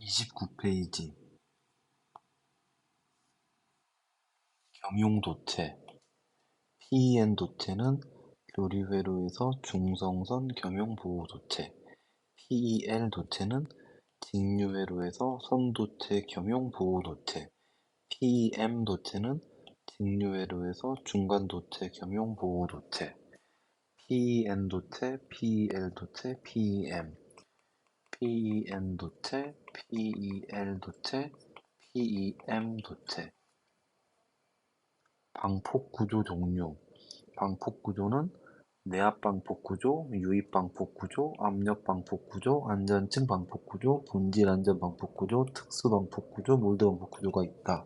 29페이지 겸용도체 PEN 도체는 교류회로에서 중성선 겸용보호도체 PEL 도체는 직류회로에서 선도체 겸용보호도체 PEM도체는 직류회로에서 중간도체 겸용보호도체 PEN도체, PEL도체, PEM PEN도체, PEL도체, PEM도체 방폭구조 종류 방폭구조는 내압방폭구조, 유입방폭구조, 압력방폭구조, 안전층 방폭구조, 본질안전 방폭구조, 특수방폭구조, 몰드방폭구조가 있다.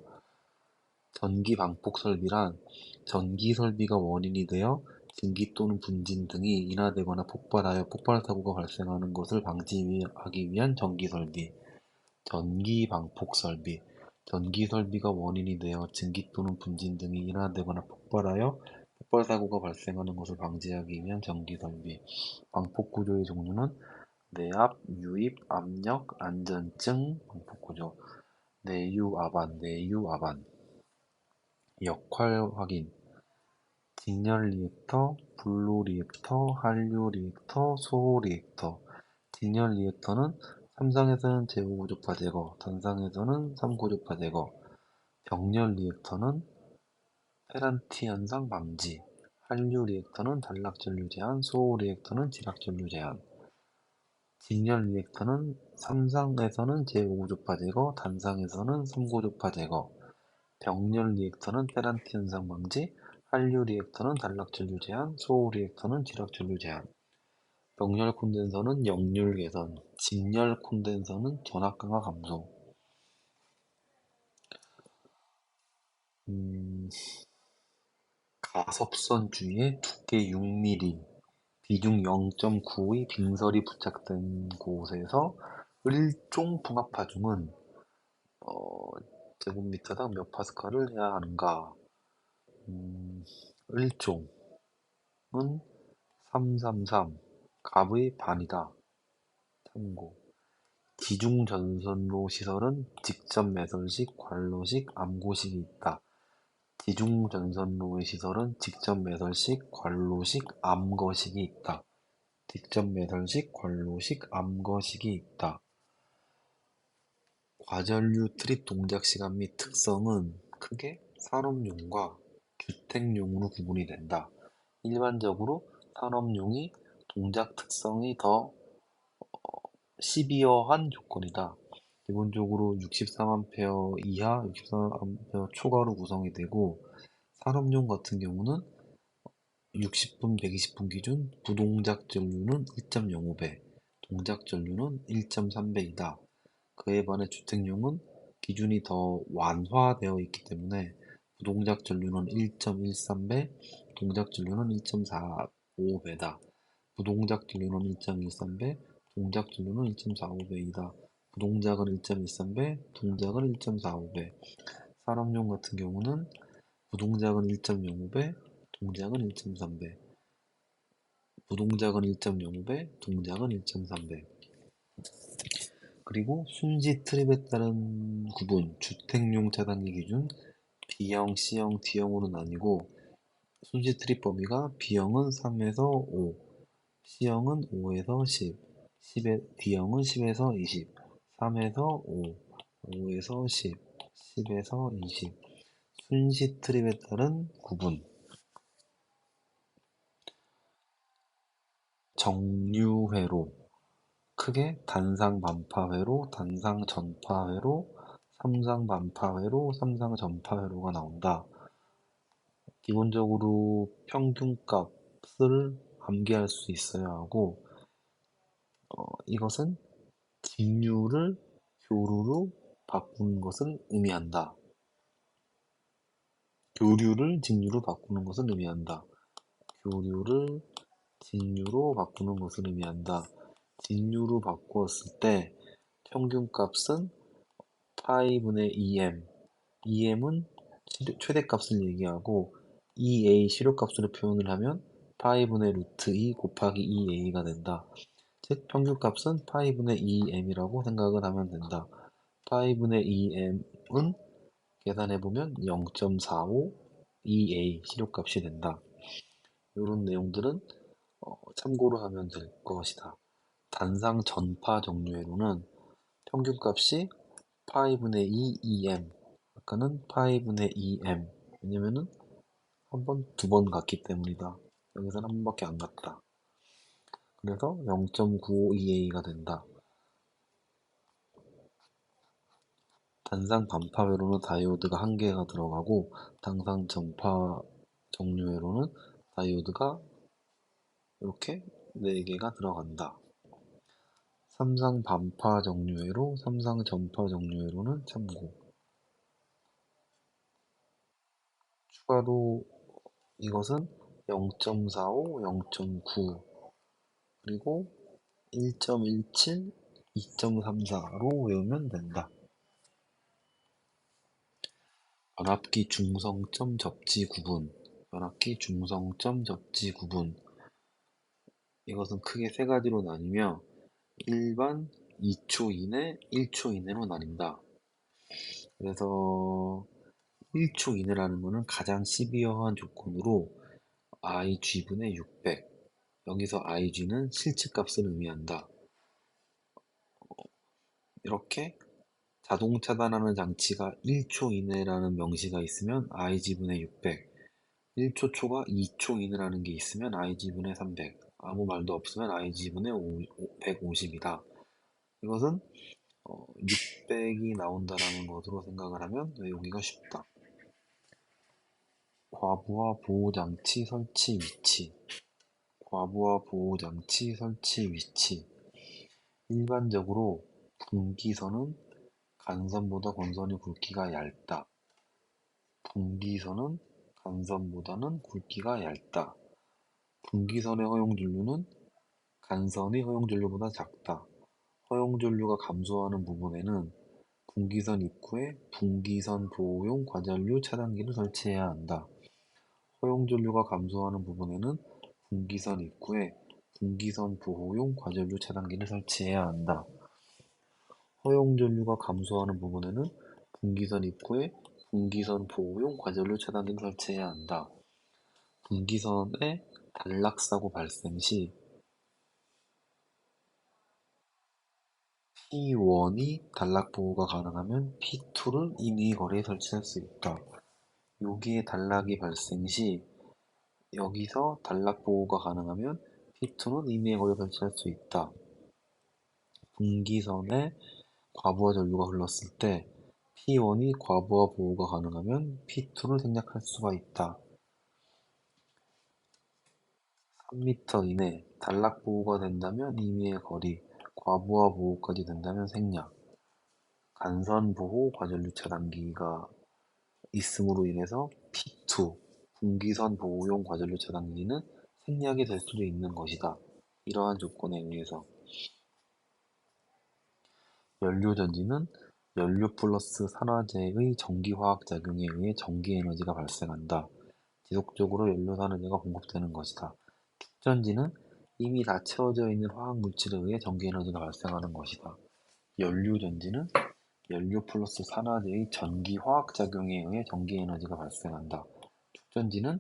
전기방폭설비란 전기설비가 원인이 되어 증기 또는 분진 등이 인하되거나 폭발하여 폭발사고가 발생하는 것을 방지하기 위한 전기설비. 전기방폭설비 전기설비가 원인이 되어 증기 또는 분진 등이 인하되거나 폭발하여 폭발사고가 발생하는 것을 방지하기 위한 전기설비. 방폭구조의 종류는 내압, 유입, 압력, 안전증 방폭구조. 내유압안, 내유압안. 역할 확인. 직렬 리액터, 분로 리액터, 한류 리액터, 소호 리액터. 직렬 리액터는 삼상에서는 제5고주파 제거, 단상에서는 3고주파 제거. 병렬 리액터는 페란티 현상 방지. 한류 리액터는 단락전류 제한, 소호 리액터는 지락전류 제한. 직렬 리액터는 삼상에서는 제5고주파 제거, 단상에서는 3고주파 제거. 병렬 리액터는 페란티 현상 방지, 한류 리액터는 단락전류 제한, 소호 리액터는 지락전류 제한. 병렬 콘덴서는 역률 개선, 직렬 콘덴서는 전압 강화 감소. 가섭선 주위에 두께 6mm, 비중 0.9의 빙설이 부착된 곳에서 일종 풍압파중은 제곱미터당 몇 파스칼을 해야 하는가? 일종은 333, 갑의 반이다. 참고. 지중전선로 시설은 직접 매설식, 관로식, 암고식이 있다. 지중전선로의 시설은 직접 매설식, 관로식, 암거식이 있다. 직접 매설식, 관로식, 암거식이 있다. 과전류 트립 동작 시간 및 특성은 크게 산업용과 주택용으로 구분이 된다. 일반적으로 산업용이 동작 특성이 더 시비어한 조건이다. 기본적으로 64A 이하, 64A 초과로 구성이 되고 산업용 같은 경우는 60분, 120분 기준 부동작 전류는 1.05배, 동작 전류는 1.3배이다. 그에 반해 주택용은 기준이 더 완화되어 있기 때문에 부동작 전류는 1.13배, 동작 전류는 1.45배다. 부동작 전류는 1.13배, 동작 전류는 1.45배이다. 부동작은 1.13배, 동작은 1.45배. 산업용 같은 경우는 부동작은 1.05배, 동작은 1.3배. 부동작은 1.05배, 동작은 1.3배. 그리고 순지 트립에 따른 구분, 주택용 차단기 기준 B형, C형, D형으로 나뉘고 순지 트립 범위가 B형은 3에서 5, C형은 5에서 10, D형은 10에서 20, 3에서 5, 5에서 10, 10에서 20. 순시 트립에 따른 구분. 정류회로 크게 단상 반파회로, 단상 전파회로, 삼상 반파회로, 삼상 전파회로가 나온다. 기본적으로 평균값을 암기할 수 있어야 하고 이것은 직류를 교류로 바꾸는 것을 의미한다. 교류를 직류로 바꾸는 것을 의미한다. 교류를 직류로 바꾸는 것을 의미한다. 직류로 바꾸었을 때 평균값은 파이분의 2m, 2m은 최대값을 얘기하고 2a 실효값으로 표현을 하면 파이분의 루트 2 곱하기 2a가 된다. 즉 평균값은 파이분의 2m이라고 생각을 하면 된다. 파이분의 2m은 계산해보면 0.45 EA 실효값이 된다. 이런 내용들은 참고로 하면 될 것이다. 단상 전파 정류회로는 평균값이 파이분의 2 EM, 아까는 파이분의 2M. 왜냐면은 두 번 갔기 때문이다. 여기서는 한 번밖에 안 갔다. 그래서 0.95 EA가 된다. 단상 반파회로는 다이오드가 1개가 들어가고 단상 전파 정류회로는 다이오드가 이렇게 4개가 들어간다. 삼상 반파 정류회로, 삼상 전파 정류회로는 참고. 추가로 이것은 0.45, 0.9 그리고 1.17, 2.34로 외우면 된다. 변압기 중성점 접지 구분, 변압기 중성점 접지 구분. 이것은 크게 3가지로 나뉘며 일반 2초 이내, 1초 이내로 나뉜다. 그래서 1초 이내라는 것은 가장 시비어한 조건으로 IG분의 600. 여기서 IG는 실측값을 의미한다. 이렇게 자동 차단하는 장치가 1초 이내라는 명시가 있으면 IG분의 600, 1초 초가 2초 이내라는 게 있으면 IG분의 300, 아무 말도 없으면 IG분의 150이다. 이것은 600이 나온다라는 것으로 생각을 하면 외우기가 쉽다. 과부하 보호장치 설치 위치. 과부하 보호장치 설치 위치. 일반적으로 분기선은 간선보다 권선의 굵기가 얇다. 분기선은 간선보다는 굵기가 얇다. 분기선의 허용전류는 간선의 허용전류보다 작다. 허용전류가 감소하는 부분에는 분기선 입구에 분기선 보호용 과전류 차단기를 설치해야 한다. 허용전류가 감소하는 부분에는 분기선 입구에 분기선 보호용 과전류 차단기를 설치해야 한다. 허용전류가 감소하는 부분에는 분기선 입구에 분기선 보호용 과전류 차단기를 설치해야 한다. 분기선의 단락사고 발생 시 P1이 단락 보호가 가능하면 P2를 임의 거리에 설치할 수 있다. 여기에 단락이 발생 시 여기서 단락 보호가 가능하면 P2는 임의 거리에 설치할 수 있다. 분기선에 과부하 전류가 흘렀을 때 P1이 과부하 보호가 가능하면 P2를 생략할 수가 있다. 3m 이내 단락 보호가 된다면 임의의 거리, 과부하 보호까지 된다면 생략. 간선 보호 과전류 차단기가 있음으로 인해서 P2, 분기선 보호용 과전류 차단기는 생략이 될 수도 있는 것이다. 이러한 조건에 의해서 연료전지는 연료 플러스 산화제의 전기화학 작용에 의해 전기에너지가 발생한다. 지속적으로 연료산화제가 공급되는 것이다. 축전지는 이미 다 채워져 있는 화학물질에 의해 전기에너지가 발생하는 것이다. 연료전지는 연료 플러스 산화제의 전기화학작용에 의해 전기에너지가 발생한다. 축전지는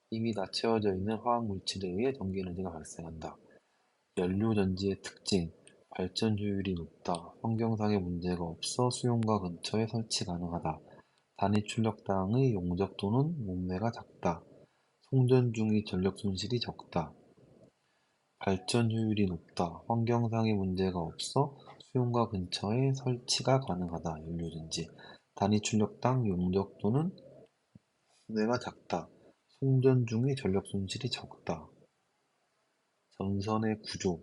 이미 다 채워져 있는 화학물질에 의해 전기에너지가 발생한다. 연료전지의 특징, 발전 효율이 높다. 환경상의 문제가 없어 수용과 근처에 설치 가능하다. 단위 출력당의 용적 또는 몸매가 작다. 송전 중의 전력 손실이 적다. 발전 효율이 높다. 환경상의 문제가 없어 수용과 근처에 설치가 가능하다. 연료전지. 단위 출력당 용적 또는 내가 작다. 송전 중의 전력 손실이 적다. 전선의 구조.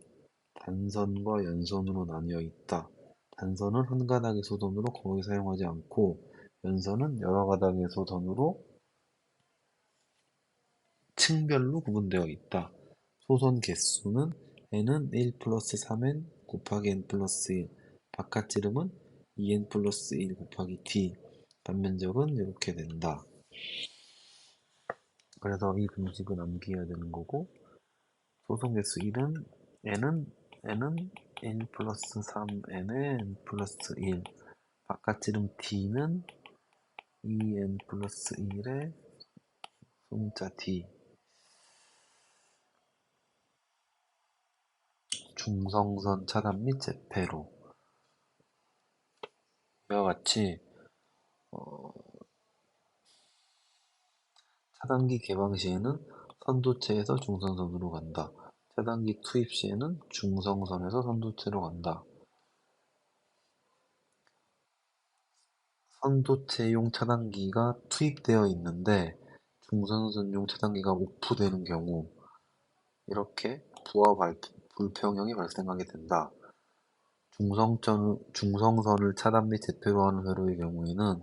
단선과 연선으로 나뉘어 있다. 단선은 한 가닥의 소선으로 거의 사용하지 않고 연선은 여러 가닥의 소선으로 층별로 구분되어 있다. 소선 개수는 n은 1 플러스 3n 곱하기 n 플러스 1, 바깥지름은 2n 플러스 1 곱하기 d, 단면적은 이렇게 된다. 그래서 이 공식은 암기해야 되는 거고, 소선 개수 1은 n은 1 플러스 3n에 n 플러스 1, 바깥지름 D는 EN 플러스 1의 소문자 D. 중성선 차단 및 재폐로. 이와 같이 차단기 개방 시에는 선도체에서 중성선으로 간다. 차단기 투입 시에는 중성선에서 선도체로 간다. 선도체용 차단기가 투입되어 있는데 중성선용 차단기가 오프되는 경우 이렇게 부하 불평형이 발생하게 된다. 중성선을 차단 및 재폐로 하는 회로의 경우에는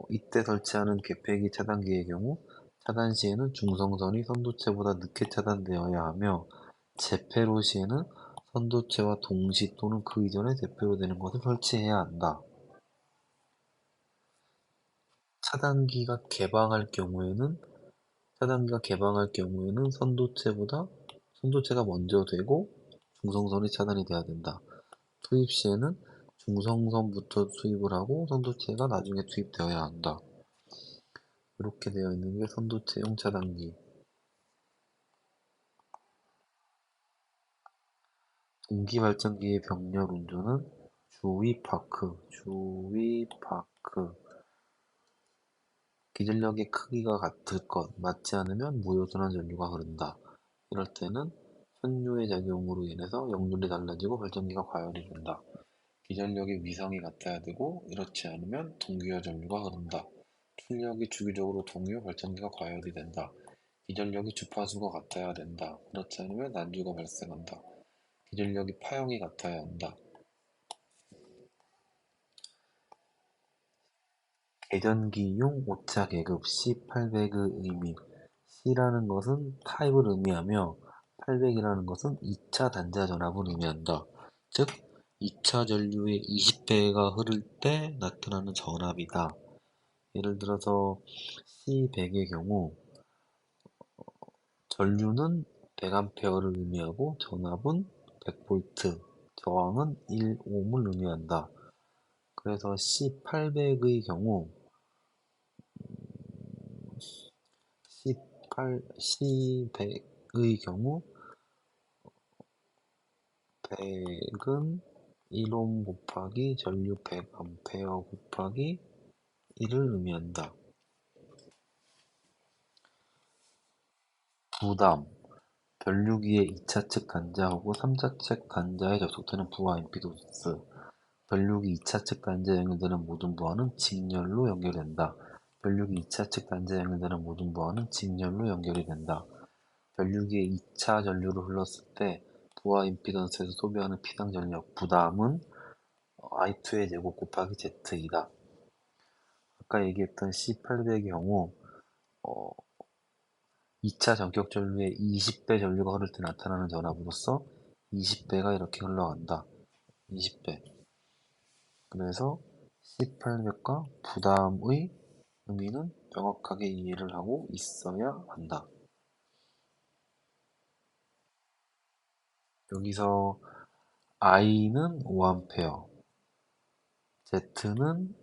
이때 설치하는 계폐기 차단기의 경우 차단 시에는 중성선이 선도체보다 늦게 차단되어야 하며 재폐로 시에는 선도체와 동시 또는 그 이전에 재폐로 되는 것을 설치해야 한다. 차단기가 개방할 경우에는 선도체가 먼저 되고 중성선이 차단이 돼야 된다. 투입 시에는 중성선부터 투입을 하고 선도체가 나중에 투입되어야 한다. 이렇게 되어 있는 게 선도체용 차단기. 동기발전기의 병렬 운전은 주위파크. 기전력의 크기가 같을 것, 맞지 않으면 무효순환 전류가 흐른다. 이럴 때는 선유의 작용으로 인해서 역률이 달라지고 발전기가 과열이 된다. 기전력의 위성이 같아야 되고 이렇지 않으면 동기화 전류가 흐른다. 출력이 주기적으로 동요 발전기가 과열이 된다. 기전력이 주파수가 같아야 된다. 그렇지 않으면 난주가 발생한다. 기전력이 파형이 같아야 한다. 계전기용 오차 계급 C800의 의미. C라는 것은 타입을 의미하며 800이라는 것은 2차 단자 전압을 의미한다. 즉 2차 전류의 20배가 흐를 때 나타나는 전압이다. 예를 들어서 C100의 경우 전류는 100A를 의미하고 전압은 100V, 저항은 1ohm을 의미한다. 그래서 C800의 경우 C100의 경우 100은 1ohm 곱하기 전류 100A 곱하기 1을 의미한다. 부담 전류기의 2차측 단자 혹은 3차측 단자에 접속되는 부하 임피던스. 전류기 2차측 단자에 연결되는 모든 부하는 직렬로 연결된다. 전류기 2차측 단자에 연결되는 모든 부하는 직렬로 연결이 된다. 전류기에 2차 전류를 흘렀을 때 부하 임피던스에서 소비하는 피당 전력 부담은 I2의 제곱 곱하기 Z이다. 아까 얘기했던 C800의 경우 2차 전격 전류의 20배 전류가 흐를 때 나타나는 전압으로서 20배가 이렇게 흘러간다. 20배. 그래서 C800과 부담의 의미는 명확하게 이해를 하고 있어야 한다. 여기서 I는 5A, Z는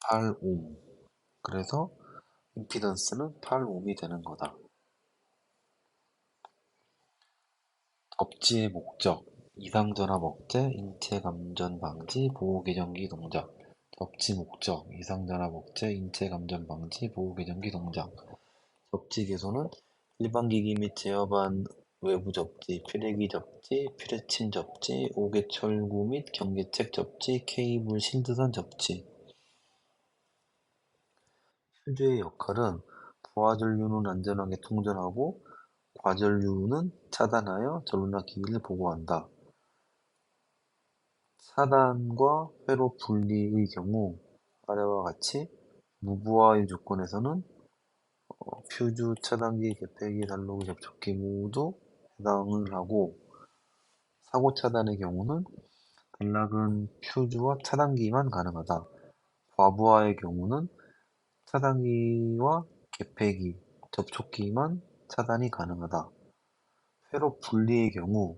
8ohm. 그래서 임피던스는 8ohm이 되는 거다. 접지의 목적, 이상전압 억제, 인체 감전 방지, 보호 계전기 동작. 접지 목적, 이상전압 억제, 인체 감전 방지, 보호 계전기 동작. 접지 개소는 일반 기기 및 제어반 외부 접지, 피레기 접지, 피레친 접지, 옥외 철구 및 경계책 접지, 케이블 실드선 접지. 실드의 역할은 부하전류는 안전하게 통전하고 과전류는 차단하여 전류나 기기를 보호한다. 차단과 회로 분리의 경우 아래와 같이 무부하의 조건에서는 퓨즈, 차단기, 개폐기, 단로기, 접촉기 모두 해당을 하고 사고 차단의 경우는 단락은 퓨즈와 차단기만 가능하다. 과부하의 경우는 차단기와 개폐기, 접촉기만 차단이 가능하다. 회로 분리의 경우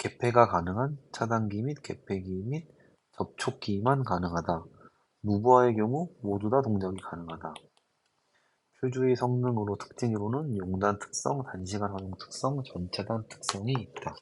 개폐가 가능한 차단기 및 개폐기 및 접촉기만 가능하다. 무보화의 경우 모두 다 동작이 가능하다. 표주의 성능으로 특징으로는 용단 특성, 단시간 활용 특성, 전차단 특성이 있다.